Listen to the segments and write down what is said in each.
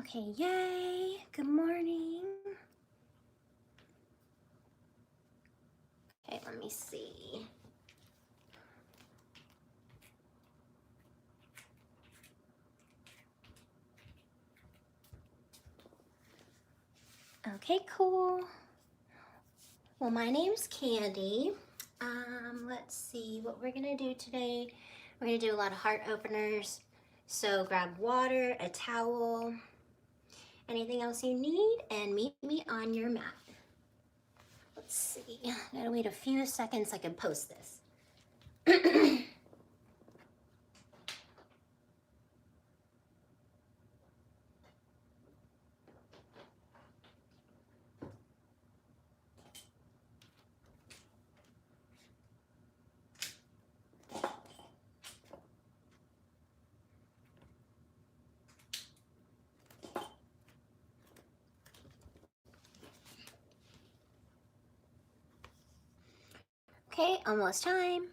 Okay, yay. Good morning. Okay, let me see. Okay, cool. Well, my name's Candy. Let's see what we're gonna do today. We're gonna do a lot of heart openers. So grab water, a towel, anything else you need, and meet me on your mat. Let's see, I gotta wait a few seconds so I can post this. Okay, almost time.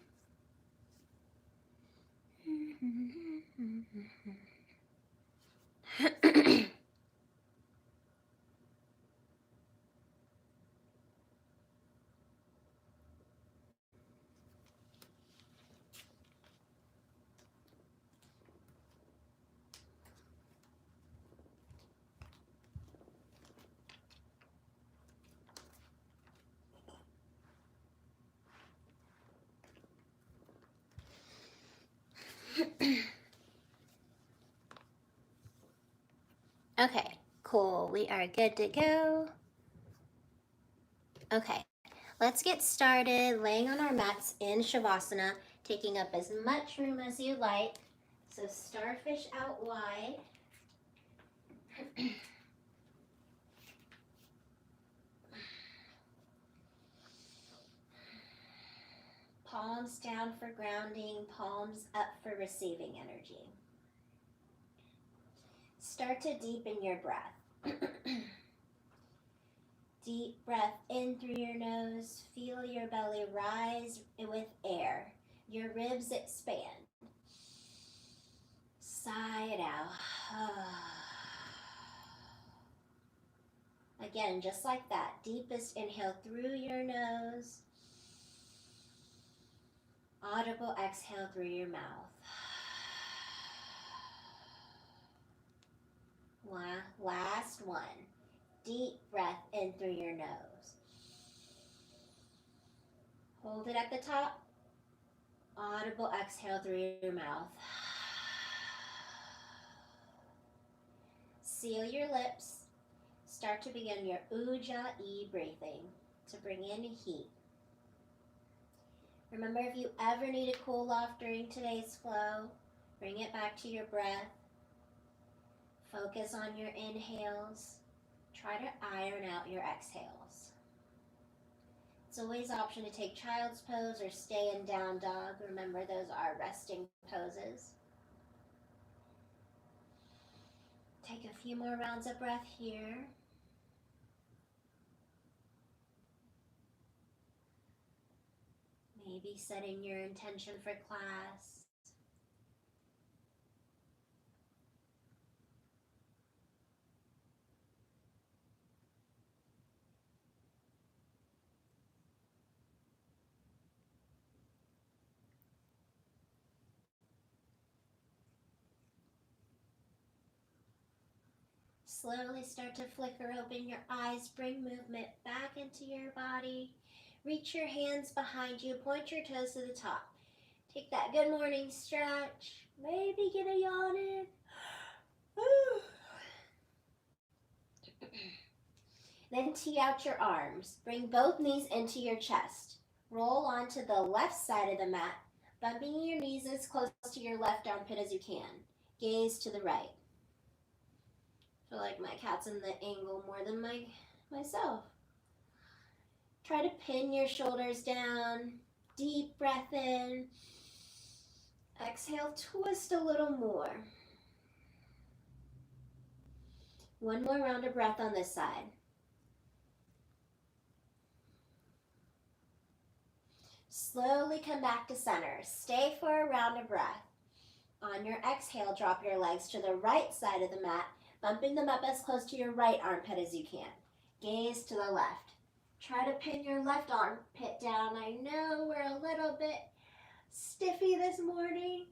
Okay, cool. We are good to go. Okay, let's get started laying on our mats in Shavasana, taking up as much room as you like. So starfish out wide. Palms down for grounding, palms up for receiving energy. Start to deepen your breath. Deep breath in through your nose. Feel your belly rise with air. Your ribs expand. Sigh it out. Again, just like that. Deepest inhale through your nose. Audible exhale through your mouth. Last one. Deep breath in through your nose. Hold it at the top. Audible exhale through your mouth. Seal your lips. Start to begin your Ujjayi breathing to bring in heat. Remember, if you ever need a cool off during today's flow, bring it back to your breath. Focus on your inhales. Try to iron out your exhales. It's always an option to take child's pose or stay in down dog. Remember, those are resting poses. Take a few more rounds of breath here. Maybe setting your intention for class. Slowly start to flicker open your eyes. Bring movement back into your body. Reach your hands behind you. Point your toes to the top. Take that good morning stretch. Maybe get a yawn in. Then tee out your arms. Bring both knees into your chest. Roll onto the left side of the mat, bumping your knees as close to your left armpit as you can. Gaze to the right. I feel like my cat's in the angle more than myself. Try to pin your shoulders down. Deep breath in. Exhale, twist a little more. One more round of breath on this side. Slowly come back to center. Stay for a round of breath. On your exhale, drop your legs to the right side of the mat, bumping them up as close to your right armpit as you can. Gaze to the left. Try to pin your left armpit down. I know we're a little bit stiffy this morning,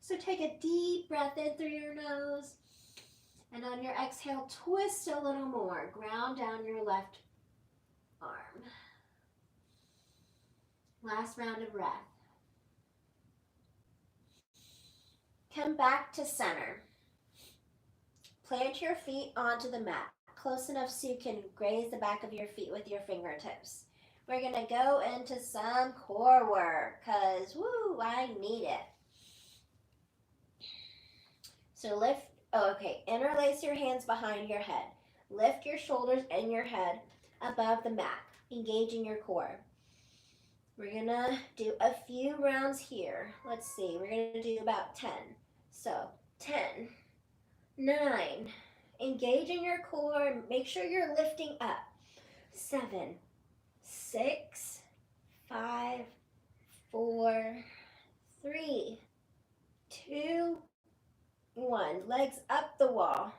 so take a deep breath in through your nose, and on your exhale, twist a little more. Ground down your left arm. Last round of breath. Come back to center. Plant your feet onto the mat, close enough so you can graze the back of your feet with your fingertips. We're gonna go into some core work, cause woo, I need it. So interlace your hands behind your head. Lift your shoulders and your head above the mat, engaging your core. We're gonna do a few rounds here. Let's see, we're gonna do about 10. So 10, 9, engage in your core, make sure you're lifting up. 7, 6, 5, 4, 3, 2, 1. Legs up the wall.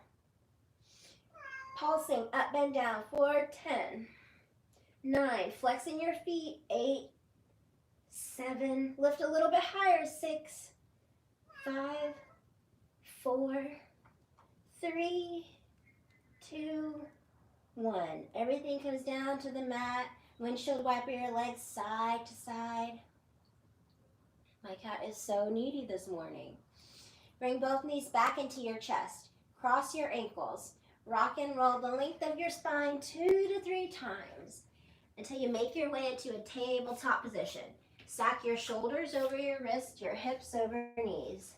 Pulsing up and down for 10, 9, flexing your feet, 8, 7, lift a little bit higher, 6, 5, 4, 3, 2, 1. Everything comes down to the mat. Windshield wiper your legs side to side. My cat is so needy this morning. Bring both knees back into your chest. Cross your ankles. Rock and roll the length of your spine 2 to 3 times until you make your way into a tabletop position. Stack your shoulders over your wrists, your hips over your knees.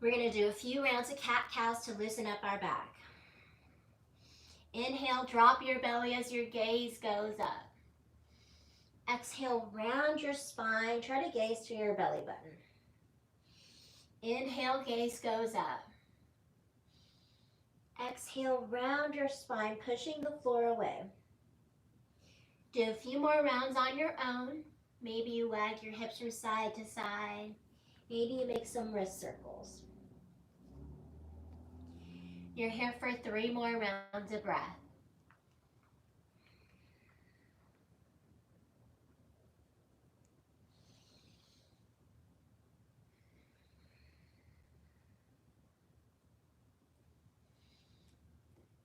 We're going to do a few rounds of cat-cows to loosen up our back. Inhale, drop your belly as your gaze goes up. Exhale, round your spine. Try to gaze to your belly button. Inhale, gaze goes up. Exhale, round your spine, pushing the floor away. Do a few more rounds on your own. Maybe you wag your hips from side to side. Maybe you make some wrist circles. You're here for 3 more rounds of breath.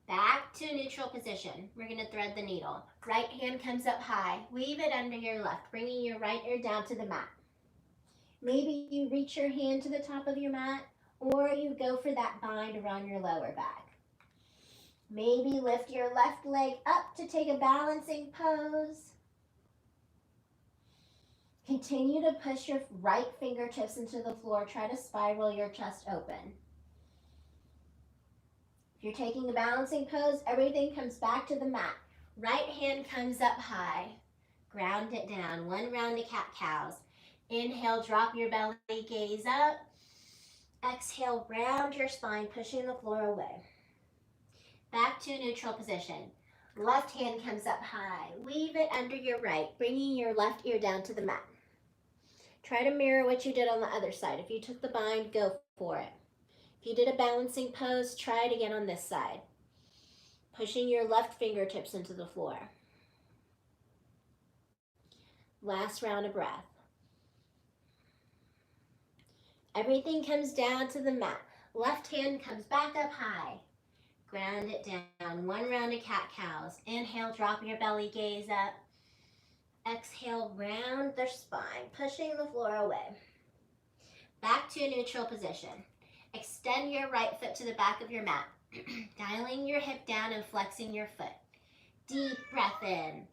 Back to neutral position. We're going to thread the needle. Right hand comes up high. Weave it under your left, bringing your right ear down to the mat. Maybe you reach your hand to the top of your mat, or you go for that bind around your lower back. Maybe lift your left leg up to take a balancing pose. Continue to push your right fingertips into the floor. Try to spiral your chest open. If you're taking a balancing pose, everything comes back to the mat. Right hand comes up high. Ground it down. 1 round of cat-cows. Inhale, drop your belly, gaze up. Exhale, round your spine, pushing the floor away. Back to neutral position. Left hand comes up high. Weave it under your right, bringing your left ear down to the mat. Try to mirror what you did on the other side. If you took the bind, go for it. If you did a balancing pose, try it again on this side. Pushing your left fingertips into the floor. Last round of breath. Everything comes down to the mat. Left hand comes back up high. Ground it down. 1 round of cat-cows. Inhale, drop your belly, gaze up. Exhale, round the spine, pushing the floor away. Back to neutral position. Extend your right foot to the back of your mat, dialing your hip down and flexing your foot. Deep breath in.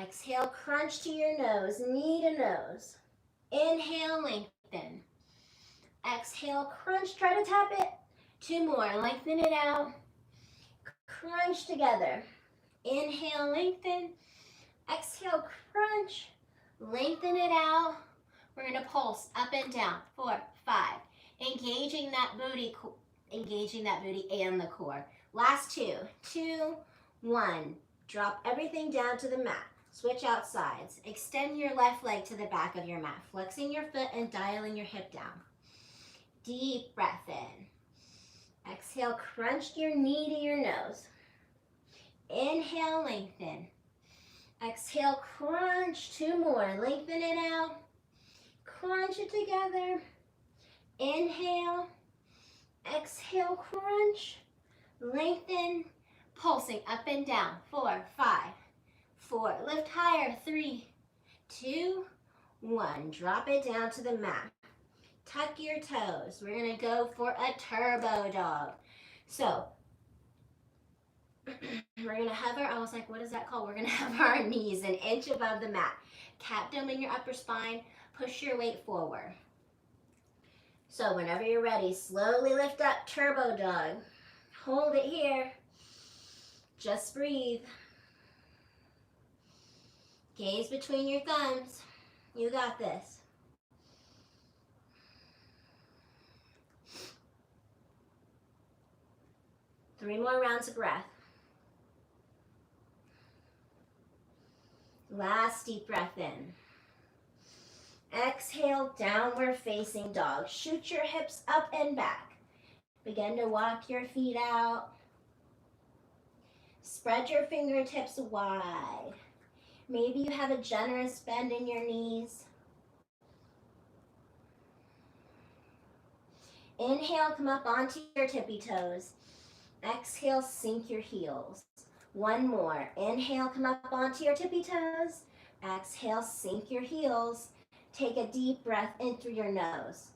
Exhale, crunch to your nose, knee to nose. Inhale, lengthen. Exhale, crunch, try to tap it. 2 more, lengthen it out. Crunch together. Inhale, lengthen. Exhale, crunch. Lengthen it out. We're going to pulse up and down. 4, 5. Engaging that booty and the core. Last 2. 2, 1. Drop everything down to the mat. Switch out sides. Extend your left leg to the back of your mat, flexing your foot and dialing your hip down. Deep breath in. Exhale, crunch your knee to your nose. Inhale, lengthen. Exhale, crunch. 2 more. Lengthen it out. Crunch it together. Inhale. Exhale, crunch. Lengthen. Pulsing up and down. 4, 5, 4. Lift higher. 3, 2, 1. Drop it down to the mat. Tuck your toes. We're going to go for a turbo dog. So, we're going to hover, I was like, what is that called? We're going to have our knees an inch above the mat. Cat dome in your upper spine. Push your weight forward. So whenever you're ready, slowly lift up, turbo dog. Hold it here. Just breathe. Gaze between your thumbs. You got this. Three more rounds of breath. Last deep breath in. Exhale, downward facing dog. Shoot your hips up and back. Begin to walk your feet out. Spread your fingertips wide. Maybe you have a generous bend in your knees. Inhale, come up onto your tippy toes. Exhale, sink your heels. One more. Inhale, come up onto your tippy toes. Exhale, sink your heels. Take a deep breath in through your nose.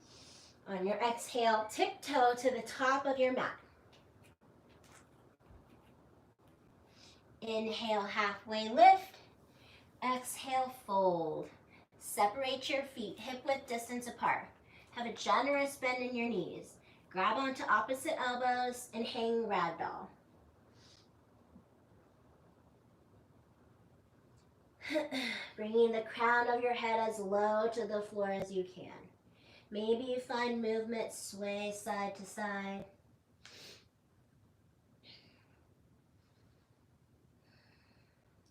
On your exhale, tiptoe to the top of your mat. Inhale, halfway lift. Exhale, fold. Separate your feet hip-width distance apart. Have a generous bend in your knees. Grab onto opposite elbows and hang ragdoll. Bringing the crown of your head as low to the floor as you can. Maybe you find movement sway side to side.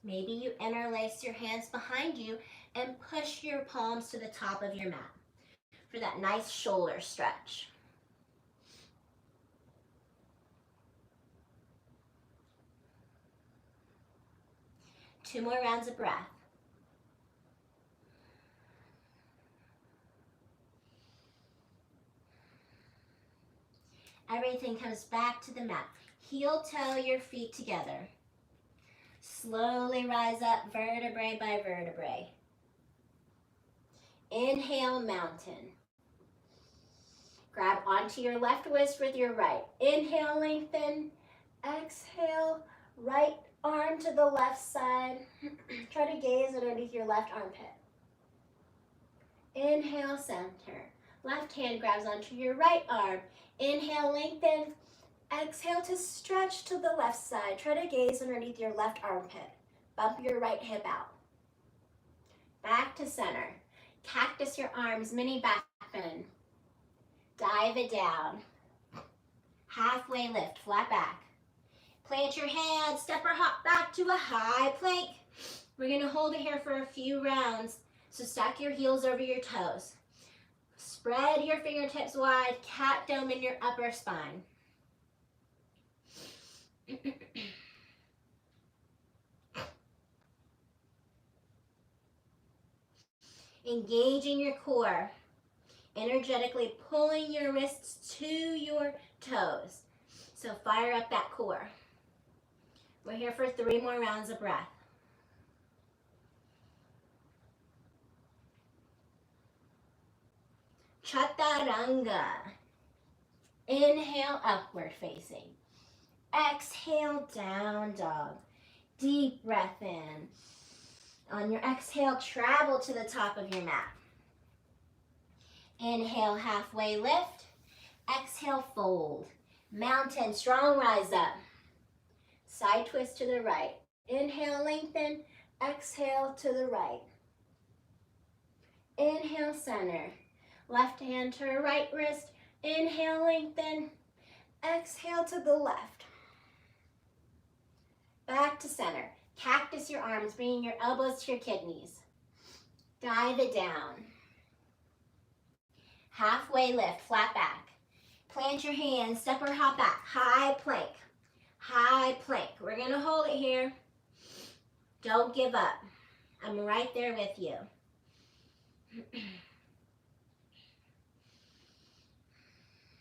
Maybe you interlace your hands behind you and push your palms to the top of your mat for that nice shoulder stretch. Two more rounds of breath. Everything comes back to the mat. Heel toe your feet together. Slowly rise up vertebrae by vertebrae. Inhale, mountain. Grab onto your left wrist with your right. Inhale, lengthen. Exhale, right arm to the left side. Try to gaze underneath your left armpit. Inhale, center. Left hand grabs onto your right arm. Inhale, lengthen. Exhale to stretch to the left side. Try to gaze underneath your left armpit. Bump your right hip out. Back to center. Cactus your arms, mini back bend. Dive it down. Halfway lift, flat back. Plant your hands, step or hop back to a high plank. We're gonna hold it here for a few rounds. So stack your heels over your toes. Spread your fingertips wide, cat dome in your upper spine. Engaging your core, energetically pulling your wrists to your toes. So fire up that core. We're here for 3 more rounds of breath. Chaturanga. Inhale, upward facing. Exhale, down dog. Deep breath in. On your exhale, travel to the top of your mat. Inhale, halfway lift. Exhale, fold. Mountain, strong rise up. Side twist to the right. Inhale, lengthen. Exhale to the right. Inhale, center. Left hand to right wrist. Inhale, lengthen. Exhale to the left. Back to center. Cactus your arms, bringing your elbows to your kidneys. Dive it down. Halfway lift, flat back. Plant your hands, step or hop back. High plank. High plank. We're going to hold it here. Don't give up. I'm right there with you.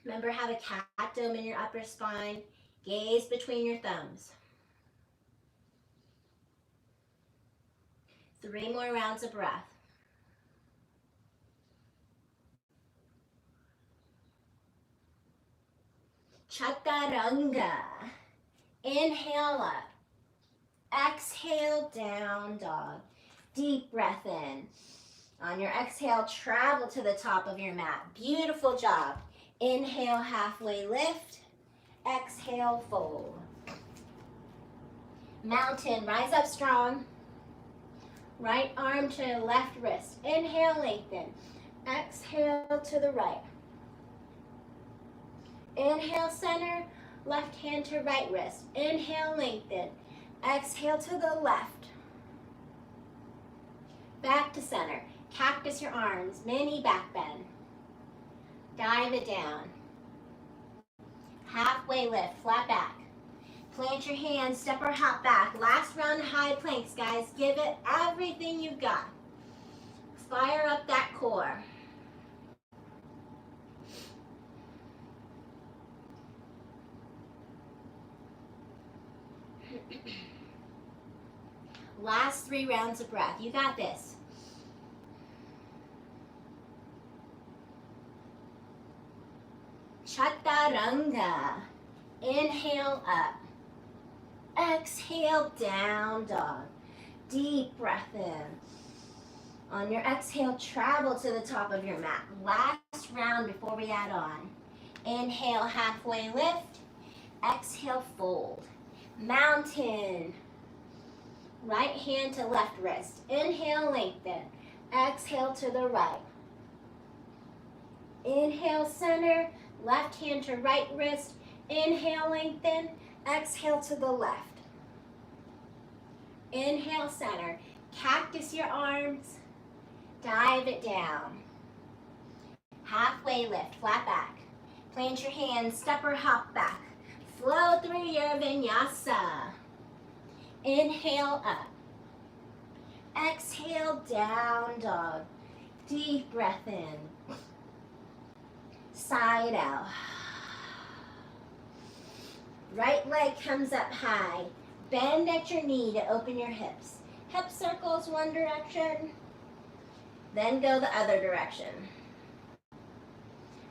Remember, have a cat dome in your upper spine. Gaze between your thumbs. 3 more rounds of breath. Chaturanga. Inhale up. Exhale, down dog. Deep breath in. On your exhale, travel to the top of your mat. Beautiful job. Inhale, halfway lift. Exhale, fold. Mountain, rise up strong. Right arm to left wrist. Inhale, lengthen. Exhale to the right. Inhale, center. Left hand to right wrist. Inhale, lengthen. Exhale to the left. Back to center. Cactus your arms. Mini back bend. Dive it down. Halfway lift. Flat back. Plant your hands. Step or hop back. Last round high planks, guys. Give it everything you've got. Fire up that core. Last 3 rounds of breath. You got this. Chaturanga. Inhale up. Exhale, down dog. Deep breath in. On your exhale, travel to the top of your mat. Last round before we add on. Inhale, halfway lift. Exhale, fold. Mountain. Right hand to left wrist. Inhale, lengthen. Exhale to the right. Inhale, center. Left hand to right wrist. Inhale, lengthen. Exhale to the left. Inhale, center. Cactus your arms. Dive it down. Halfway lift, flat back. Plant your hands, step or hop back. Flow through your vinyasa. Inhale up. Exhale, down dog. Deep breath in. Side out. Right leg comes up high. Bend at your knee to open your hips. Hip circles one direction, then go the other direction.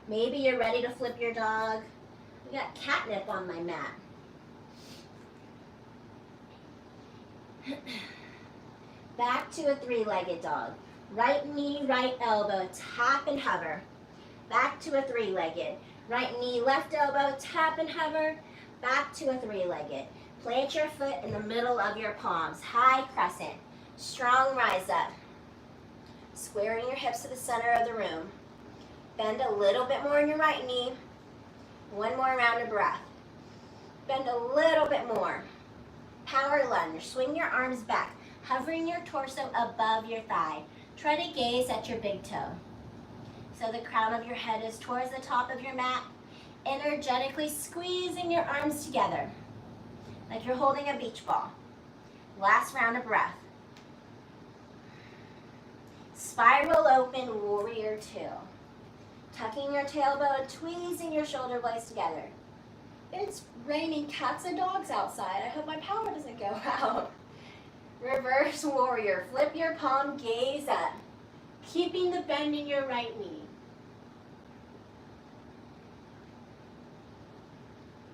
Maybe you're ready to flip your dog. We got catnip on my mat. Back to a 3-legged dog. Right knee, right elbow, tap and hover. Back to a 3-legged. Right knee, left elbow, tap and hover. Back to a 3-legged. Plant your foot in the middle of your palms. High crescent. Strong rise up. Squaring your hips to the center of the room. Bend a little bit more in your right knee. 1 more round of breath. Bend a little bit more. Power lunge. Swing your arms back, hovering your torso above your thigh. Try to gaze at your big toe. So the crown of your head is towards the top of your mat. Energetically squeezing your arms together, like you're holding a beach ball. Last round of breath. Spiral open, warrior 2. Tucking your tailbone, tweezing your shoulder blades together. It's raining cats and dogs outside. I hope my power doesn't go out. Reverse warrior. Flip your palm, gaze up. Keeping the bend in your right knee.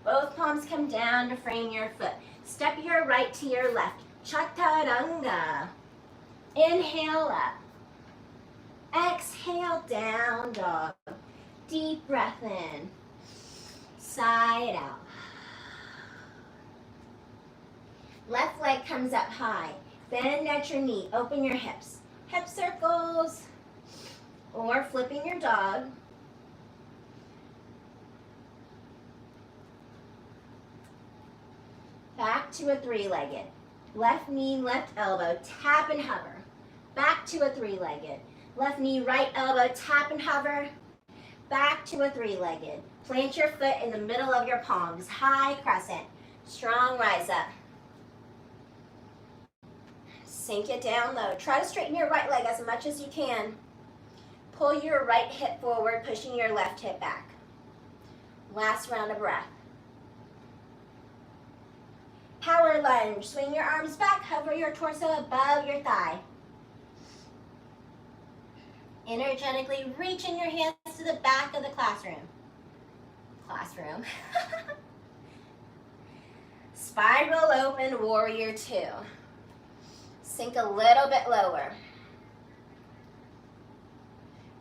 Both palms come down to frame your foot. Step your right to your left. Chaturanga. Inhale up. Exhale, down dog. Deep breath in. Side out. Left leg comes up high. Bend at your knee. Open your hips. Hip circles. Or flipping your dog. Back to a 3-legged. Left knee, left elbow, tap and hover. Back to a 3-legged. Left knee, right elbow, tap and hover. Back to a three-legged. Plant your foot in the middle of your palms. High crescent. Strong rise up. Sink it down low. Try to straighten your right leg as much as you can. Pull your right hip forward, pushing your left hip back. Last round of breath. Power lunge. Swing your arms back. Hover your torso above your thigh. Energetically reaching your hands to the back of the classroom. Spiral open, warrior two. Sink a little bit lower.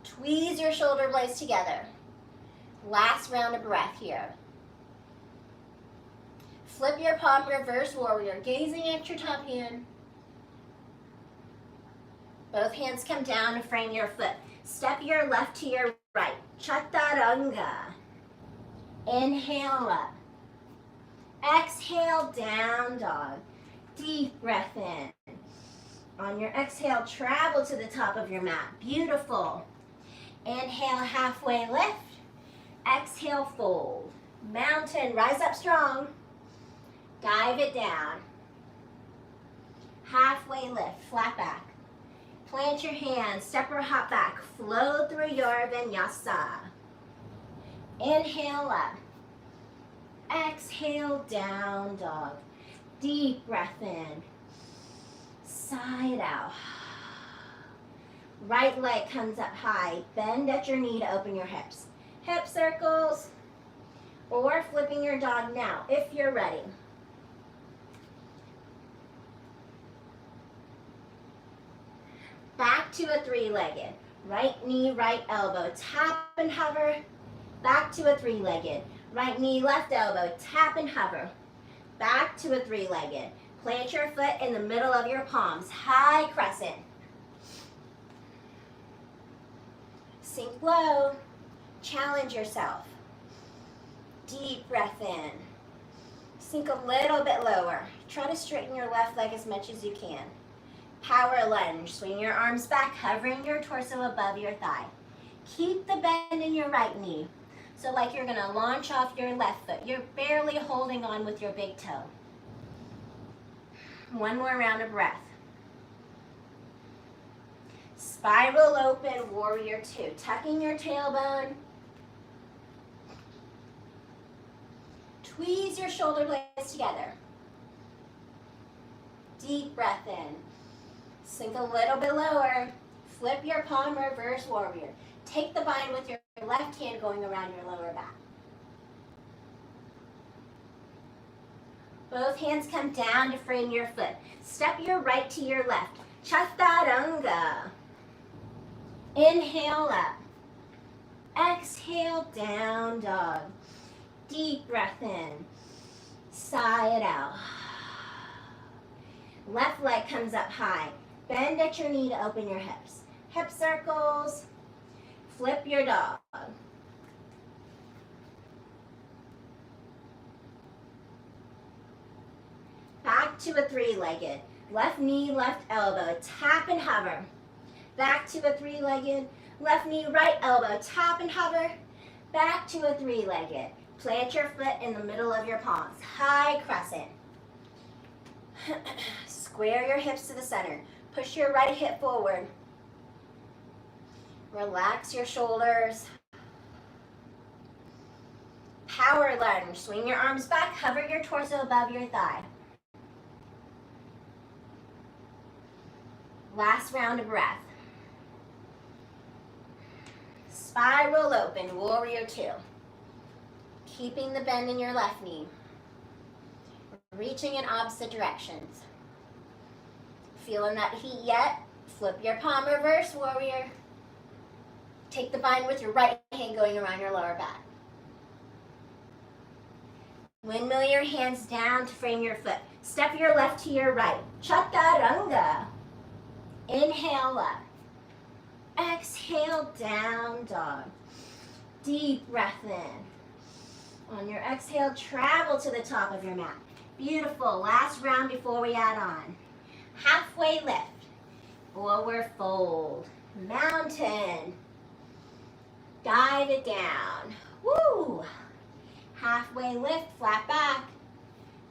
Tweeze your shoulder blades together. Last round of breath here. Flip your palm, reverse warrior, gazing at your top hand. Both hands come down to frame your foot. Step your left to your right. Chaturanga. Inhale up. Exhale, down dog. Deep breath in. On your exhale, travel to the top of your mat. Beautiful. Inhale, halfway lift. Exhale, fold. Mountain, rise up strong. Dive it down. Halfway lift, flat back. Plant your hands, step or hop back. Flow through your vinyasa. Inhale up. Exhale, down dog. Deep breath in. Side out. Right leg comes up high. Bend at your knee to open your hips. Hip circles. Or flipping your dog now if you're ready. Back to a three-legged. Right knee, right elbow. Tap and hover. Back to a three-legged. Right knee, left elbow. Tap and hover. Back to a three-legged. Plant your foot in the middle of your palms. High crescent. Sink low. Challenge yourself. Deep breath in. Sink a little bit lower. Try to straighten your left leg as much as you can. Power lunge. Swing your arms back, hovering your torso above your thigh. Keep the bend in your right knee. So like you're gonna launch off your left foot. You're barely holding on with your big toe. One more round of breath. Spiral open, warrior two. Tucking your tailbone. Tweeze your shoulder blades together. Deep breath in. Sink a little bit lower. Flip your palm, reverse warrior. Take the bind with your left hand going around your lower back. Both hands come down to frame your foot. Step your right to your left. Chaturanga. Inhale up. Exhale, down dog. Deep breath in. Sigh it out. Left leg comes up high. Bend at your knee to open your hips. Hip circles. Flip your dog. Back to a three-legged. Left knee, left elbow. Tap and hover. Back to a three-legged. Left knee, right elbow. Tap and hover. Back to a three-legged. Plant your foot in the middle of your palms. High crescent. Square your hips to the center. Push your right hip forward. Relax your shoulders. Power lunge. Swing your arms back. Hover your torso above your thigh. Last round of breath. Spiral open, warrior two. Keeping the bend in your left knee. Reaching in opposite directions. Feeling that heat yet? Flip your palm, reverse warrior. Take the bind with your right hand going around your lower back. Windmill your hands down to frame your foot. Step your left to your right. Chaturanga. Inhale up. Exhale, down dog. Deep breath in. On your exhale, travel to the top of your mat. Beautiful. Last round before we add on. Halfway lift. Forward fold. Mountain. Dive it down. Woo! Halfway lift, flat back.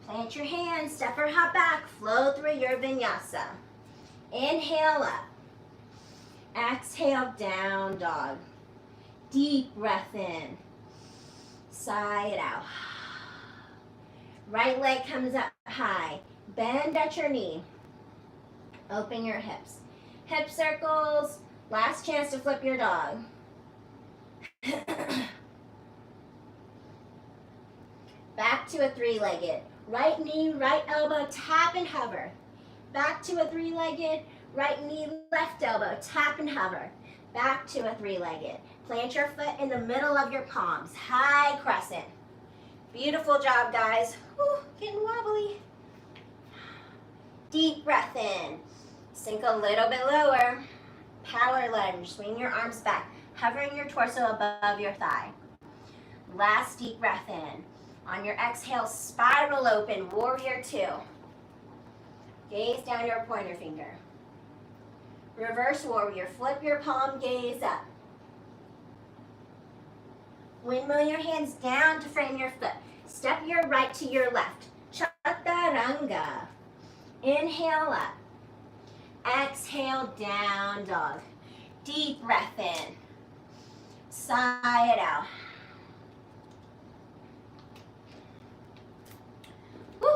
Plant your hands, step or hop back, flow through your vinyasa. Inhale up. Exhale, down dog. Deep breath in. Sigh it out. Right leg comes up high. Bend at your knee. Open your hips. Hip circles. Last chance to flip your dog. Back to a three-legged. Right knee, right elbow, tap and hover. Back to a three-legged. Right knee, left elbow, tap and hover. Back to a three-legged. Plant your foot in the middle of your palms. High crescent. Beautiful job, guys. Whew, getting wobbly. Deep breath in. Sink a little bit lower. Power lunge. Swing your arms back, hovering your torso above your thigh. Last deep breath in. On your exhale, spiral open, warrior two. Gaze down your pointer finger. Reverse warrior, flip your palm, gaze up. Windmill your hands down to frame your foot. Step your right to your left. Chaturanga. Inhale up. Exhale, down dog. Deep breath in. Sigh it out. Woo.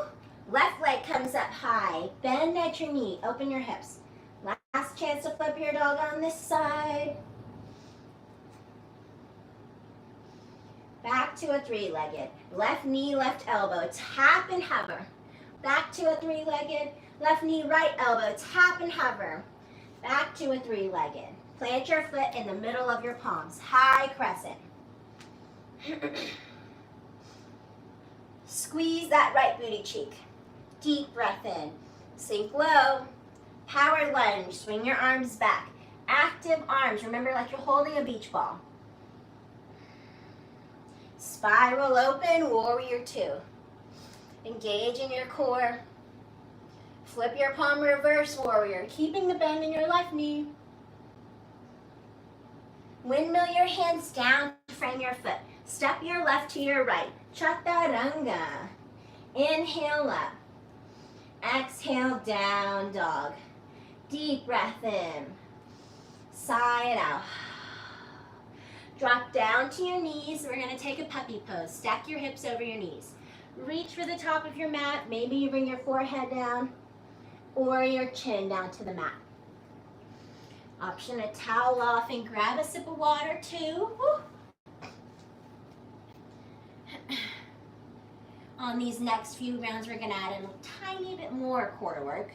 Left leg comes up high. Bend at your knee. Open your hips. Last chance to flip your dog on this side. Back to a three-legged. Left knee, left elbow. Tap and hover. Back to a three-legged. Left knee, right elbow. Tap and hover. Back to a three-legged. Plant your foot in the middle of your palms. High crescent. Squeeze that right booty cheek. Deep breath in. Sink low. Power lunge. Swing your arms back. Active arms. Remember, like you're holding a beach ball. Spiral open, warrior two. Engage in your core. Flip your palm, reverse warrior, keeping the bend in your left knee. Windmill your hands down to frame your foot. Step your left to your right. Chaturanga. Inhale up. Exhale, down dog. Deep breath in. Sigh it out. Drop down to your knees. We're going to take a puppy pose. Stack your hips over your knees. Reach for the top of your mat. Maybe you bring your forehead down or your chin down to the mat. Option to towel off and grab a sip of water too. Woo. On these next few rounds, we're going to add in a tiny bit more core work.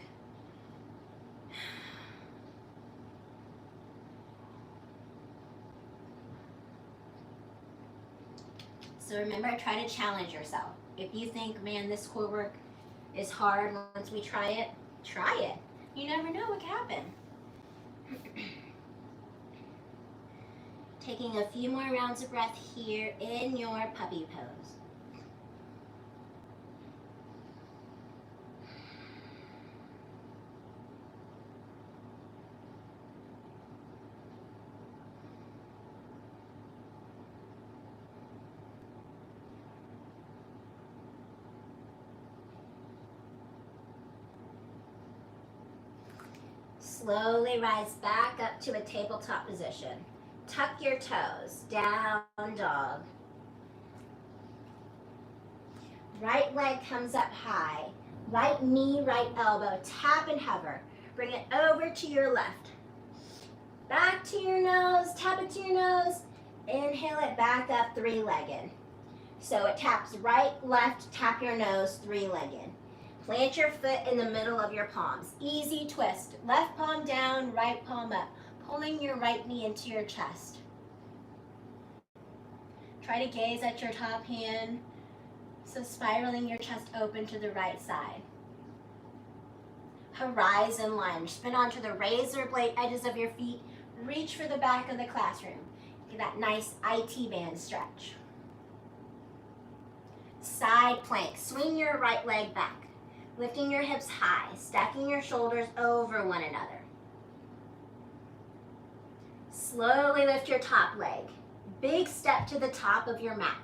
So remember, try to challenge yourself. If you think, man, this core work is hard once we try it, try it. You never know what can happen. Taking a few more rounds of breath here in your puppy pose. Slowly rise back up to a tabletop position. Tuck your toes, down dog. Right leg comes up high. Right knee, right elbow, tap and hover. Bring it over to your left. Back to your nose, tap it to your nose. Inhale it back up, three-legged. So it taps right, left, tap your nose, three-legged. Plant your foot in the middle of your palms. Easy twist. Left palm down, right palm up. Pulling your right knee into your chest. Try to gaze at your top hand. So spiraling your chest open to the right side. Horizon lunge. Spin onto the razor blade edges of your feet. Reach for the back of the classroom. Get that nice IT band stretch. Side plank. Swing your right leg back. Lifting your hips high, stacking your shoulders over one another. Slowly lift your top leg. Big step to the top of your mat.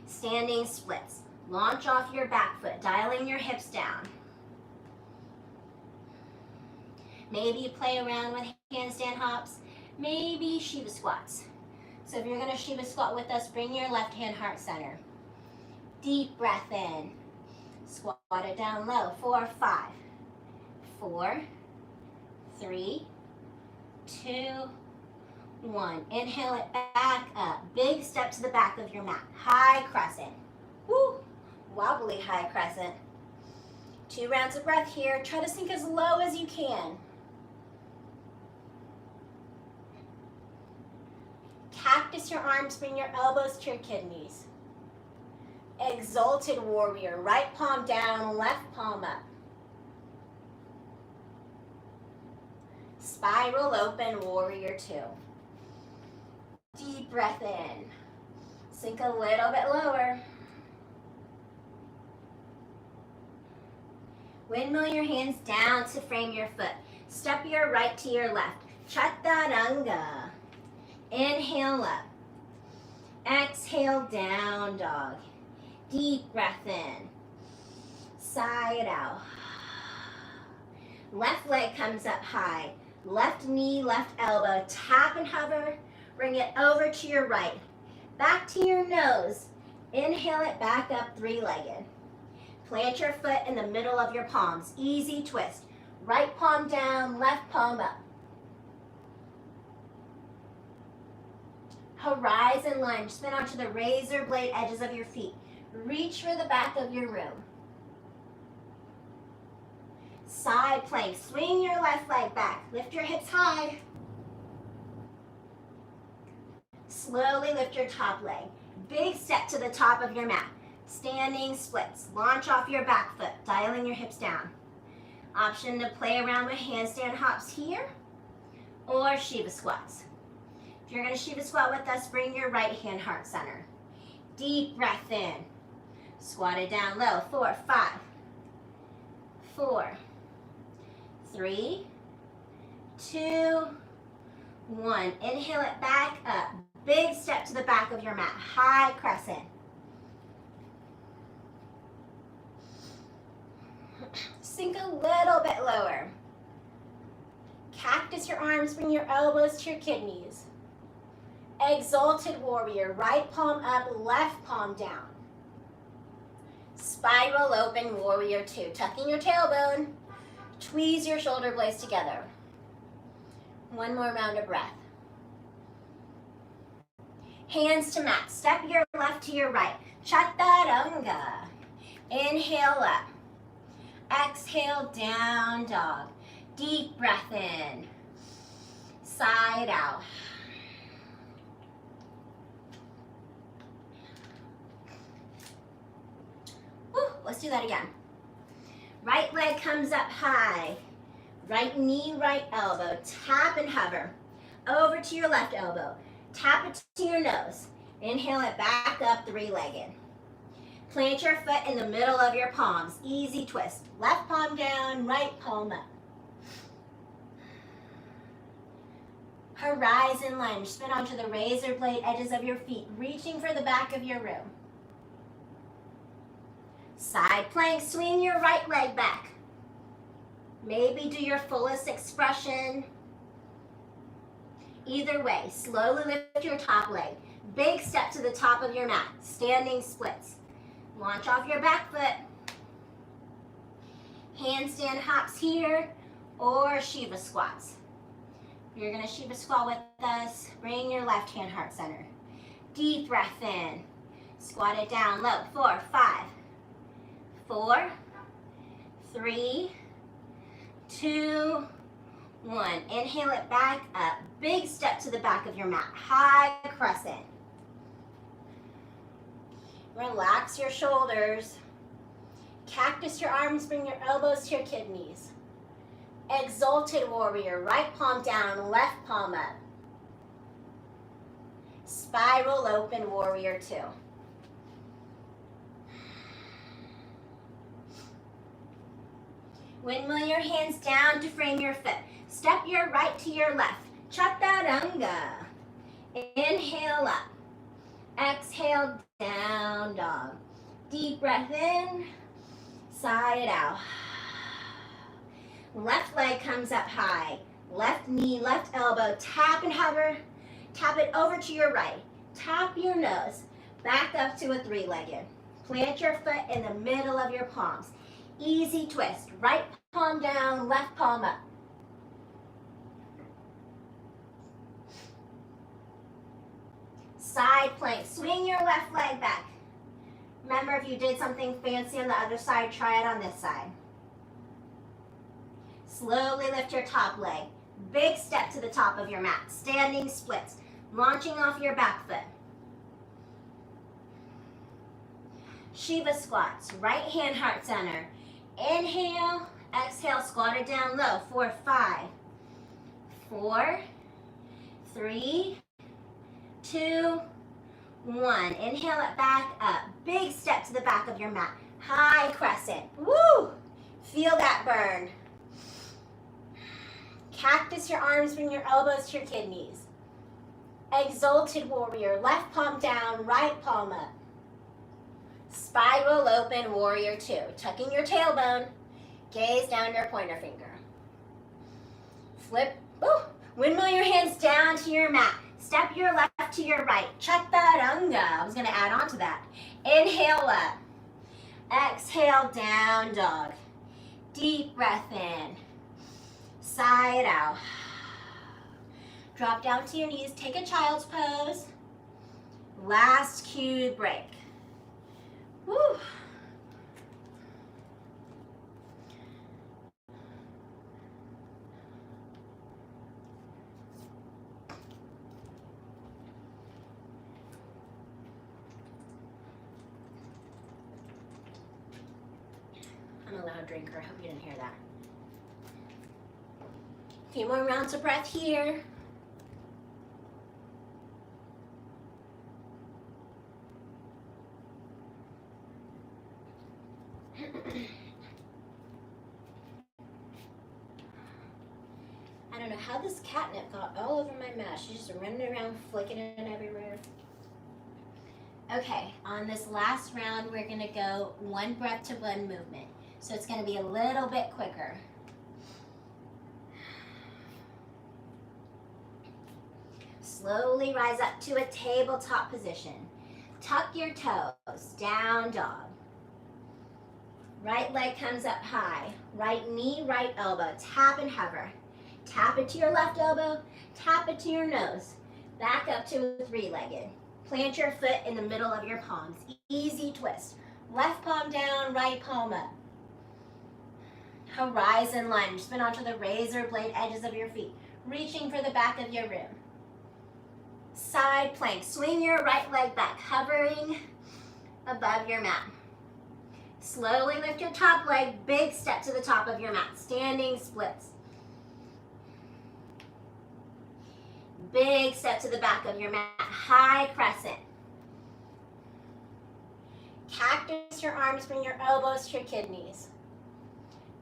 Standing splits. Launch off your back foot, dialing your hips down. Maybe you play around with handstand hops. Maybe Shiva squats. So if you're going to Shiva squat with us, bring your left hand heart center. Deep breath in. Squat it down low. 4, 5, 4, 3, 2, 1. Inhale it back up. Big step to the back of your mat. High crescent. Woo! Wobbly high crescent. 2 rounds of breath here. Try to sink as low as you can. Cactus your arms, bring your elbows to your kidneys. Exalted warrior, right palm down, left palm up. Spiral open, warrior 2. Deep breath in. Sink a little bit lower. Windmill your hands down to frame your foot. Step your right to your left. Chaturanga. Inhale up. Exhale, down dog. Deep breath in. Sigh it out. Left leg comes up high. Left knee, left elbow. Tap and hover. Bring it over to your right. Back to your nose. Inhale it back up, 3-legged. Plant your foot in the middle of your palms. Easy twist. Right palm down, left palm up. Horizon lunge. Spin onto the razor blade edges of your feet. Reach for the back of your room. Side plank. Swing your left leg back. Lift your hips high. Slowly lift your top leg. Big step to the top of your mat. Standing splits. Launch off your back foot, dialing your hips down. Option to play around with handstand hops here or Shiva squats. If you're going to Shiva squat with us, bring your right hand heart center. Deep breath in. Squat it down low. 4, 5, 4, 3, 2, 1. Inhale it back up. Big step to the back of your mat. High crescent. Sink a little bit lower. Cactus your arms, bring your elbows to your kidneys. Exalted warrior, right palm up, left palm down. Spiral open, warrior 2. Tucking your tailbone, tweeze your shoulder blades together. 1 more round of breath. Hands to mat, step your left to your right. Chaturanga. Inhale up. Exhale, down dog. Deep breath in. Sigh it out. Woo, let's do that again. Right leg comes up high. Right knee, right elbow. Tap and hover. Over to your left elbow. Tap it to your nose. Inhale it back up, 3-legged. Plant your foot in the middle of your palms. Easy twist. Left palm down, right palm up. Horizon lunge. Spin onto the razor blade edges of your feet, reaching for the back of your room. Side plank. Swing your right leg back. Maybe do your fullest expression. Either way, slowly lift your top leg. Big step to the top of your mat. Standing splits. Launch off your back foot. Handstand hops here or Shiva squats. If you're going to Shiva squat with us, bring your left hand heart center. Deep breath in. Squat it down low. 4, 5, 4, 3, 2, 1. Inhale it back up. Big step to the back of your mat. High crescent. Relax your shoulders. Cactus your arms, bring your elbows to your kidneys. Exalted warrior, right palm down, left palm up. Spiral open, warrior 2. Windmill your hands down to frame your foot. Step your right to your left. Chaturanga. Inhale up. Exhale, down dog. Deep breath in, sigh it out. Left leg comes up high. Left knee, left elbow, tap and hover. Tap it over to your right. Tap your nose. Back up to a three-legged. Plant your foot in the middle of your palms. Easy twist. Right palm down, left palm up. Side plank. Swing your left leg back. Remember, if you did something fancy on the other side, try it on this side. Slowly lift your top leg. Big step to the top of your mat. Standing splits. Launching off your back foot. Shiva squats. Right hand heart center. Inhale. Exhale. Squat it down low. 4, 5, 4, 3, 2, 1. Inhale it back up. Big step to the back of your mat. High crescent. Woo! Feel that burn. Cactus your arms, bring your elbows to your kidneys. Exalted warrior, left palm down, right palm up. Spiral open warrior 2. Tucking your tailbone, gaze down your pointer finger. Flip, windmill your hands down to your mat. Step your left to your right. Chaturanga. I was going to add on to that. Inhale up. Exhale, down dog. Deep breath in. Sigh it out. Drop down to your knees. Take a child's pose. Last cue break. Woo. I'm a loud drinker. I hope you didn't hear that. A few more rounds of breath here. I don't know how this catnip got all over my mat. She's just running around, flicking it everywhere. Okay, on this last round, we're gonna go one breath to one movement. So it's gonna be a little bit quicker. Slowly rise up to a tabletop position. Tuck your toes, down dog. Right leg comes up high. Right knee, right elbow. Tap and hover. Tap it to your left elbow. Tap it to your nose. Back up to a three-legged. Plant your foot in the middle of your palms. Easy twist. Left palm down, right palm up. Horizon lunge. Spin onto the razor blade edges of your feet. Reaching for the back of your rib. Side plank. Swing your right leg back, hovering above your mat. Slowly lift your top leg, big step to the top of your mat. Standing splits. Big step to the back of your mat. High crescent. Cactus your arms, bring your elbows to your kidneys.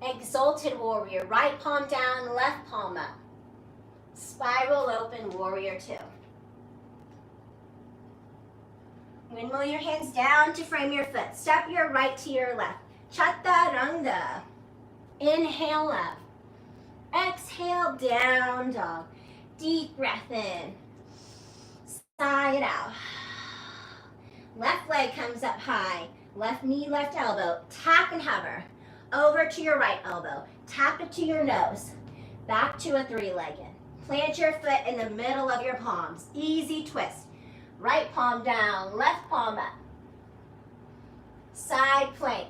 Exalted warrior, right palm down, left palm up. Spiral open warrior 2. Windmill your hands down to frame your foot. Step your right to your left. Chaturanga. Inhale up. Exhale, down dog. Deep breath in. Sigh it out. Left leg comes up high. Left knee, left elbow. Tap and hover. Over to your right elbow. Tap it to your nose. Back to a three-legged. Plant your foot in the middle of your palms. Easy twist. Right palm down, left palm up. Side plank.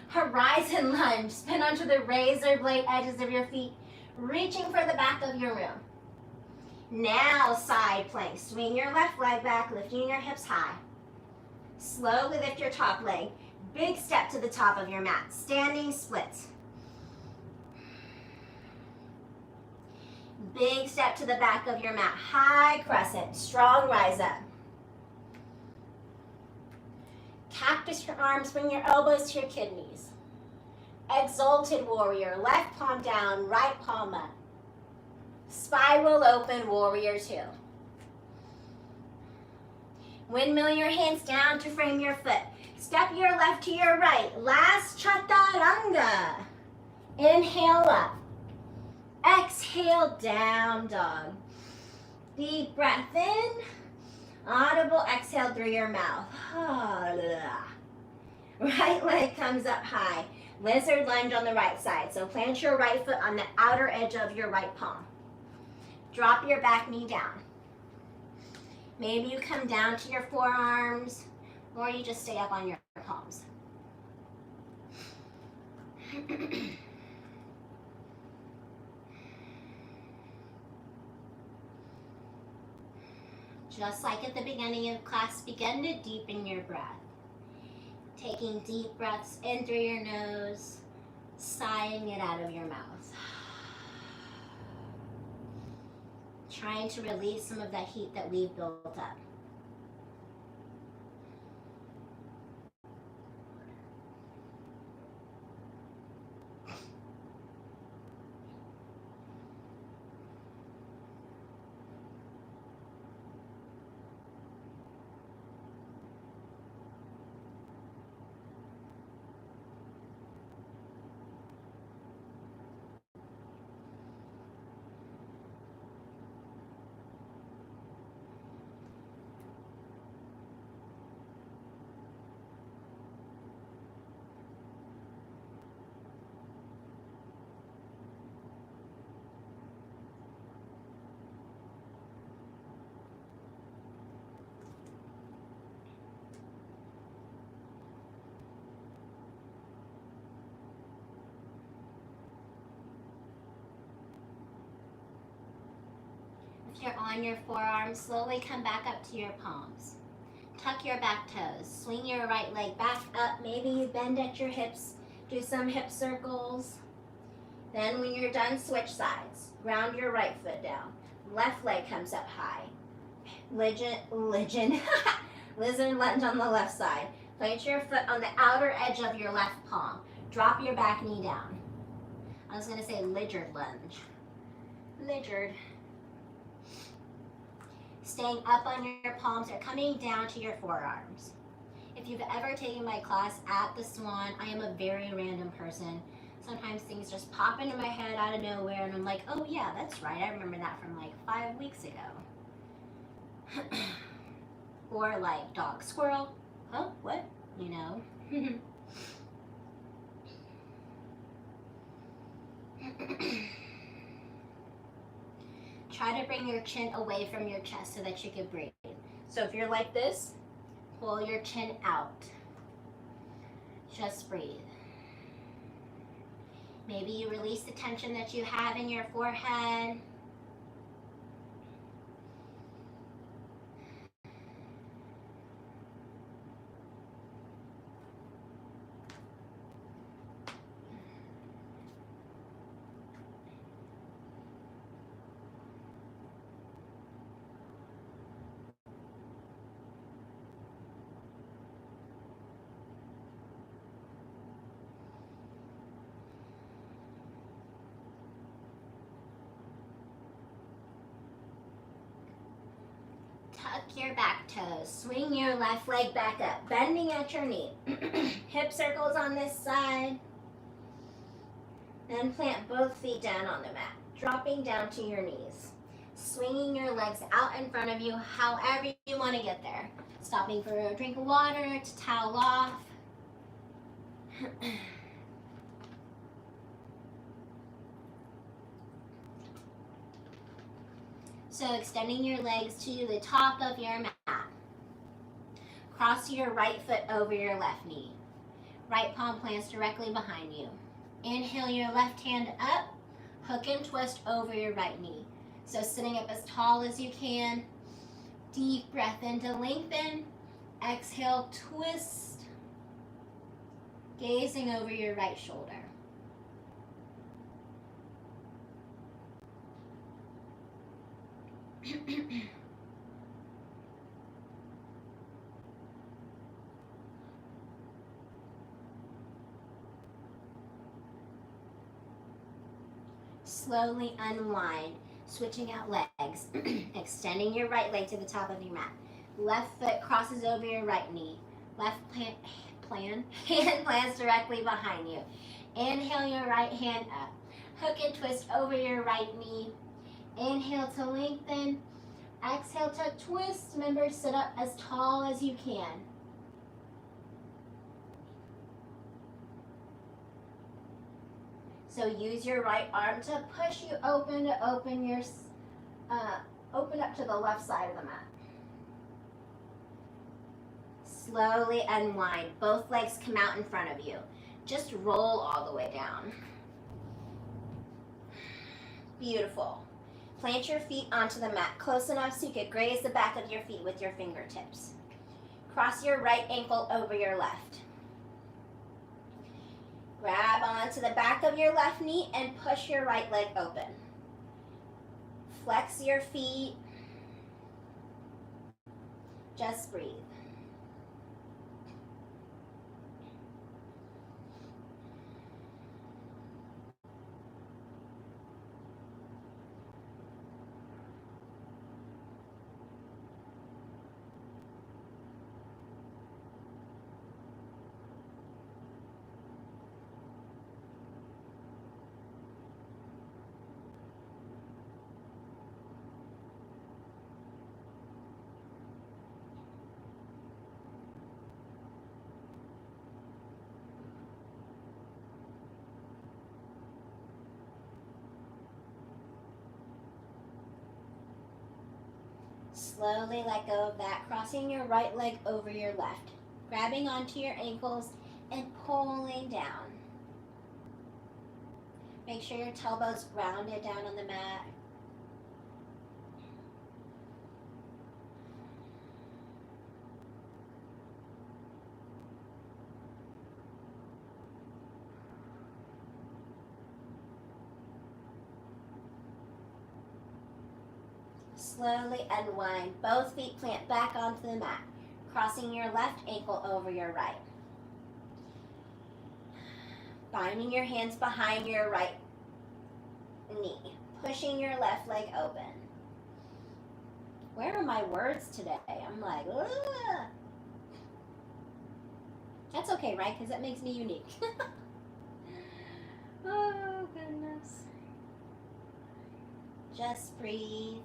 Horizon lunge. Spin onto the razor blade edges of your feet, reaching for the back of your room. Now side plank. Swing your left leg back, lifting your hips high. Slowly lift your top leg. Big step to the top of your mat. Standing splits. Big step to the back of your mat. High crescent. Strong rise up. Cactus your arms. Bring your elbows to your kidneys. Exalted warrior. Left palm down. Right palm up. Spiral open warrior 2. Windmill your hands down to frame your foot. Step your left to your right. Last chaturanga. Inhale up. Exhale, down dog. Deep breath in. Audible exhale through your mouth. Right leg comes up high. Lizard lunge on the right side. So plant your right foot on the outer edge of your right palm. Drop your back knee down. Maybe you come down to your forearms, or you just stay up on your palms. Just like at the beginning of class, begin to deepen your breath. Taking deep breaths in through your nose, sighing it out of your mouth. Trying to release some of that heat that we've built up. If you're on your forearms, slowly come back up to your palms. Tuck your back toes. Swing your right leg back up. Maybe you bend at your hips. Do some hip circles. Then when you're done, switch sides. Ground your right foot down. Left leg comes up high. Lizard lunge on the left side. Plant your foot on the outer edge of your left palm. Drop your back knee down. I was going to say lizard lunge. Lizard. Staying up on your palms or coming down to your forearms. If you've ever taken my class at the Swan, I am a very random person. Sometimes things just pop into my head out of nowhere and I'm like, oh yeah, that's right. I remember that from like 5 weeks ago. Or like dog, squirrel. Oh, what? You know. Try to bring your chin away from your chest so that you can breathe. So if you're like this, pull your chin out. Just breathe. Maybe you release the tension that you have in your forehead. Tuck your back toes. Swing your left leg back up, bending at your knee. Hip circles on this side. Then plant both feet down on the mat, dropping down to your knees. Swinging your legs out in front of you, however you want to get there. Stopping for a drink of water, to towel off. So extending your legs to the top of your mat. Cross your right foot over your left knee. Right palm plants directly behind you. Inhale your left hand up, hook and twist over your right knee. So sitting up as tall as you can. Deep breath in to lengthen. Exhale, twist. Gazing over your right shoulder. Slowly unwind, switching out legs, extending your right leg to the top of your mat. Left foot crosses over your right knee. Left hand plants directly behind you. Inhale your right hand up. Hook and twist over your right knee. Inhale to lengthen. Exhale to twist. Remember, sit up as tall as you can. So use your right arm to push you open to open your open up to the left side of the mat. Slowly unwind. Both legs come out in front of you. Just roll all the way down. Beautiful. Plant your feet onto the mat close enough so you could graze the back of your feet with your fingertips. Cross your right ankle over your left. Grab onto the back of your left knee and push your right leg open. Flex your feet. Just breathe. Slowly let go of that, crossing your right leg over your left, grabbing onto your ankles and pulling down. Make sure your tailbone's grounded down on the mat. Slowly unwind. Both feet plant back onto the mat, crossing your left ankle over your right. Binding your hands behind your right knee, pushing your left leg open. Where are my words today? I'm like, ugh. That's okay, right? Because that makes me unique. Oh, goodness. Just breathe.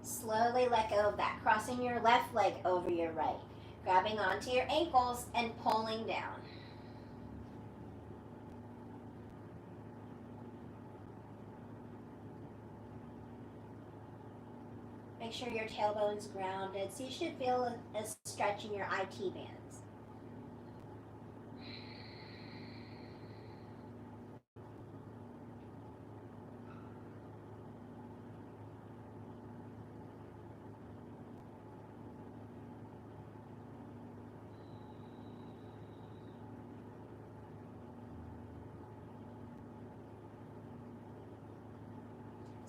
Slowly let go of that, crossing your left leg over your right, grabbing onto your ankles and pulling down. Make sure your tailbone's grounded, so you should feel a stretch in your IT bands.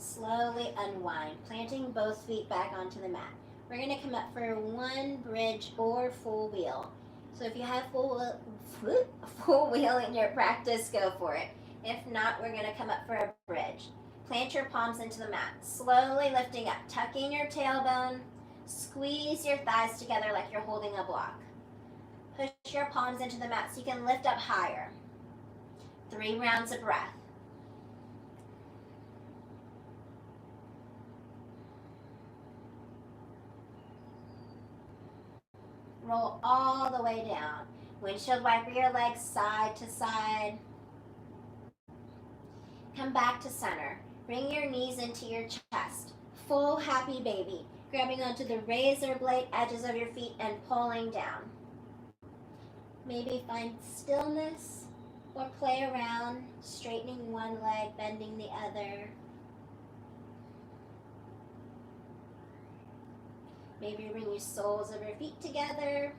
Slowly unwind, planting both feet back onto the mat. We're going to come up for one bridge or full wheel. So if you have full wheel in your practice, go for it. If not, we're going to come up for a bridge. Plant your palms into the mat, slowly lifting up, tucking your tailbone. Squeeze your thighs together like you're holding a block. Push your palms into the mat so you can lift up higher. 3 rounds of breath. Roll all the way down. Windshield wiper your legs side to side. Come back to center. Bring your knees into your chest. Full happy baby. Grabbing onto the razor blade edges of your feet and pulling down. Maybe find stillness or play around, straightening one leg, bending the other. Maybe bring your soles of your feet together.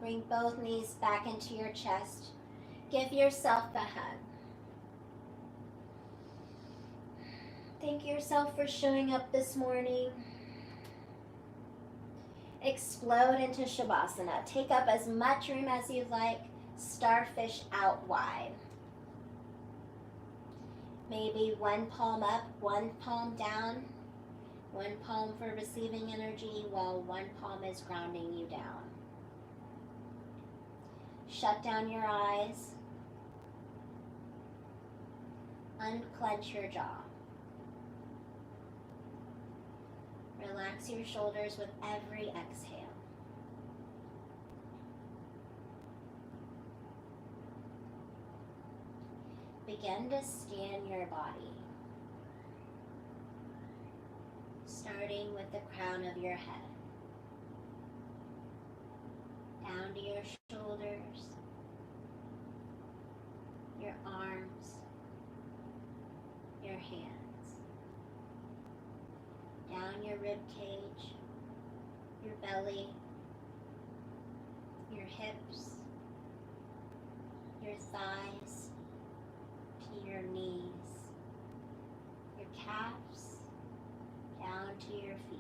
Bring both knees back into your chest. Give yourself a hug. Thank yourself for showing up this morning. Explode into Shavasana. Take up as much room as you'd like. Starfish out wide. Maybe one palm up, one palm down. One palm for receiving energy while one palm is grounding you down. Shut down your eyes. Unclench your jaw. Relax your shoulders with every exhale. Begin to scan your body, starting with the crown of your head, down to your shoulders, your arms, your hands, down your rib cage, your belly, your hips, your thighs, to your knees, your calves, down to your feet.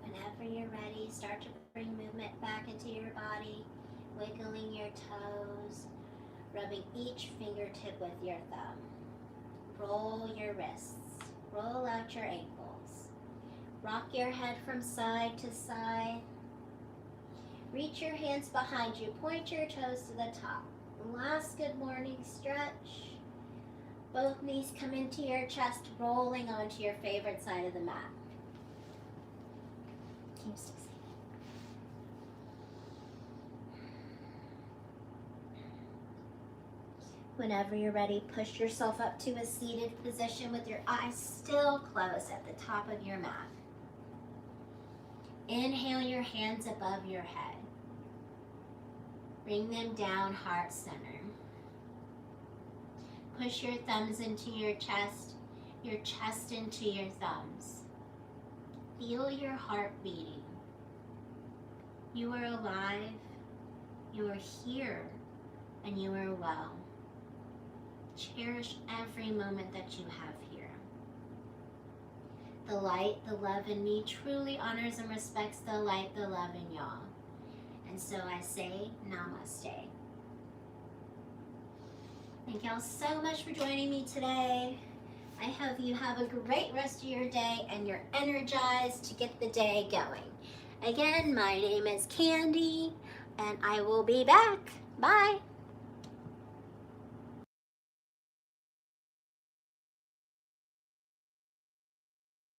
Whenever you're ready, start to bring movement back into your body, wiggling your toes, rubbing each fingertip with your thumb. Roll your wrists, roll out your ankles. Rock your head from side to side. Reach your hands behind you, point your toes to the top. Last good morning stretch. Both knees come into your chest, rolling onto your favorite side of the mat. Keep still. Whenever you're ready, push yourself up to a seated position with your eyes still closed at the top of your mat. Inhale your hands above your head. Bring them down, heart center. Push your thumbs into your chest into your thumbs. Feel your heart beating. You are alive, you are here, and you are well. Cherish every moment that you have here. The light, the love in me truly honors and respects the light, the love in y'all. And so I say namaste. Thank y'all so much for joining me today. I hope you have a great rest of your day and you're energized to get the day going. Again, my name is Candy, and I will be back. Bye.